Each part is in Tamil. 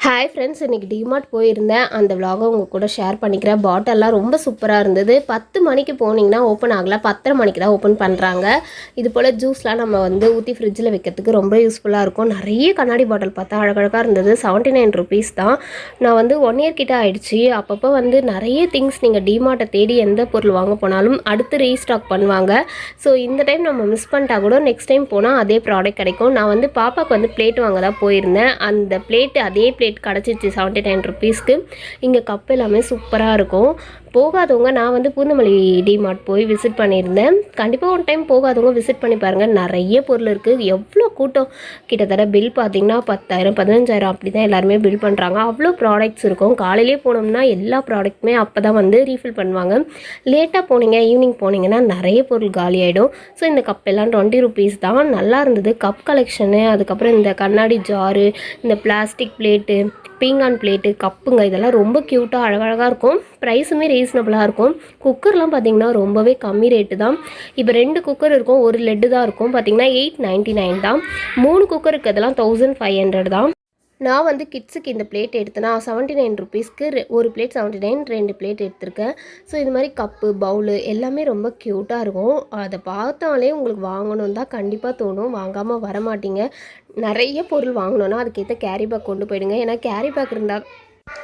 ஹாய் ஃப்ரெண்ட்ஸ், இன்றைக்கி டிமார்ட் போயிருந்தேன். அந்த விலாகை உங்கள் கூட ஷேர் பண்ணிக்கிறேன். பாட்டிலெலாம் ரொம்ப சூப்பராக இருந்தது. 10 மணிக்கு போனீங்கன்னா ஓப்பன் ஆகலை, 10:30 மணிக்கு தான் ஓப்பன் பண்ணுறாங்க. இது போல் ஜூஸ்லாம் நம்ம ஊற்றி ஃப்ரிட்ஜில் வைக்கிறதுக்கு ரொம்ப யூஸ்ஃபுல்லாக இருக்கும். நிறைய கண்ணாடி பாட்டில் பார்த்தா அழகழகாக இருந்தது. 79 ருபீஸ் தான். நான் 1 இயர் கிட்ட ஆகிடுச்சு. அப்பப்போ நிறைய திங்ஸ் நீங்கள் டிமார்ட்டை தேடி எந்த பொருள் வாங்க போனாலும் அடுத்து ரீஸ்டாக் பண்ணுவாங்க. ஸோ இந்த டைம் நம்ம மிஸ் பண்ணிட்டா கூட நெக்ஸ்ட் டைம் போனால் அதே ப்ராடக்ட் கிடைக்கும். நான் பாப்பாவுக்கு பிளேட் வாங்க தான் போயிருந்தேன். அந்த பிளேட்டு அதே பிளேட் கிடச்சிச்சு 79 ருபீஸ்க்கு. இங்கே கப் எல்லாமே சூப்பராக இருக்கும். போகாதவங்க, நான் பூந்தமல்லி டிமார்ட் போய் விசிட் பண்ணியிருந்தேன். கண்டிப்பாக ஒன் டைம் போகாதவங்க விசிட் பண்ணி பாருங்கள். நிறைய பொருள் இருக்குது. எவ்வளோ கூட்டம்! கிட்டத்தட்ட பில் பார்த்திங்கன்னா 10,000 15,000 அப்படி தான் எல்லாருமே பில் பண்ணுறாங்க. அவ்வளோ ப்ராடக்ட்ஸ் இருக்கும். காலையிலே போனோம்னா எல்லா ப்ராடக்ட்டுமே அப்போ தான் ரீஃபில் பண்ணுவாங்க. லேட்டாக போனீங்க, ஈவினிங் போனீங்கன்னா நிறைய பொருள் காலி ஆகிடும். ஸோ இந்த கப் எல்லாம் 20 ருபீஸ் தான். நல்லா இருந்தது கப் கலெக்ஷனு. அதுக்கப்புறம் இந்த கண்ணாடி ஜாரு, இந்த பிளாஸ்டிக் பிளேட்டு, பீங்கான் பிளேட்டு, கப்புங்க, இதெல்லாம் ரொம்ப க்யூட்டாக அழகழகாக இருக்கும். ப்ரைஸுமே ரீசனபிளாக இருக்கும். குக்கர்லாம் பார்த்திங்கன்னா ரொம்பவே கம்மி ரேட்டு தான். இப்போ 2 குக்கர் இருக்கும், ஒரு லெட்டு தான் இருக்கும். பார்த்திங்கன்னா 899 தான். 3 குக்கர் இருக்கிறதெல்லாம் 1500 தான். நான் கிட்ஸுக்கு இந்த பிளேட் எடுத்தேன்னா 79 ருபீஸ்க்கு ஒரு பிளேட் 79, 2 பிளேட் எடுத்திருக்கேன். ஸோ இது மாதிரி கப்பு, பவுலு எல்லாமே ரொம்ப க்யூட்டாக இருக்கும். அதை பார்த்தாலே உங்களுக்கு வாங்கணும் தான் கண்டிப்பாக தோணும். வாங்காமல் வரமாட்டீங்க. நிறைய பொருள் வாங்கணுன்னா அதுக்கேற்ற கேரி பேக் கொண்டு போயிடுங்க. ஏன்னா கேரி பேக் இருந்தால்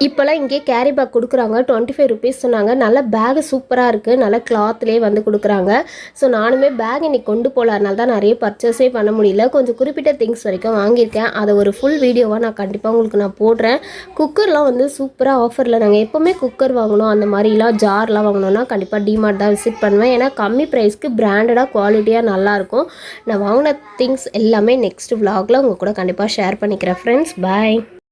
இப்போல்லாம் இங்கே கேரி பேக் கொடுக்குறாங்க. 25 ருபீஸ் சொன்னாங்க. நல்ல பேகு சூப்பராக இருக்குது. நல்ல கிளாத்லேயே கொடுக்குறாங்க. ஸோ நானுமே பேக் இன்றைக்கி கொண்டு போகலாதனால தான் நிறைய பர்ச்சேஸே பண்ண முடியல. கொஞ்சம் குறிப்பிட்ட திங்ஸ் வரைக்கும் வாங்கியிருக்கேன். அதை ஒரு ஃபுல் வீடியோவாக நான் கண்டிப்பாக உங்களுக்கு போடுறேன். குக்கர்லாம் சூப்பராக ஆஃபரில், நாங்கள் எப்போவுமே குக்கர் வாங்கணும் அந்த மாதிரிலாம் ஜார்லாம் வாங்கணுன்னா கண்டிப்பாக டிமார்ட் தான் விசிட் பண்ணுவேன். ஏன்னா கம்மி ப்ரைஸ்க்கு பிராண்டடாக குவாலிட்டியாக நல்லாயிருக்கும். நான் வாங்கின திங்ஸ் எல்லாமே நெக்ஸ்ட் விலாகில் உங்கள் கூட கண்டிப்பாக ஷேர் பண்ணிக்கிறேன் ஃப்ரெண்ட்ஸ். பாய்.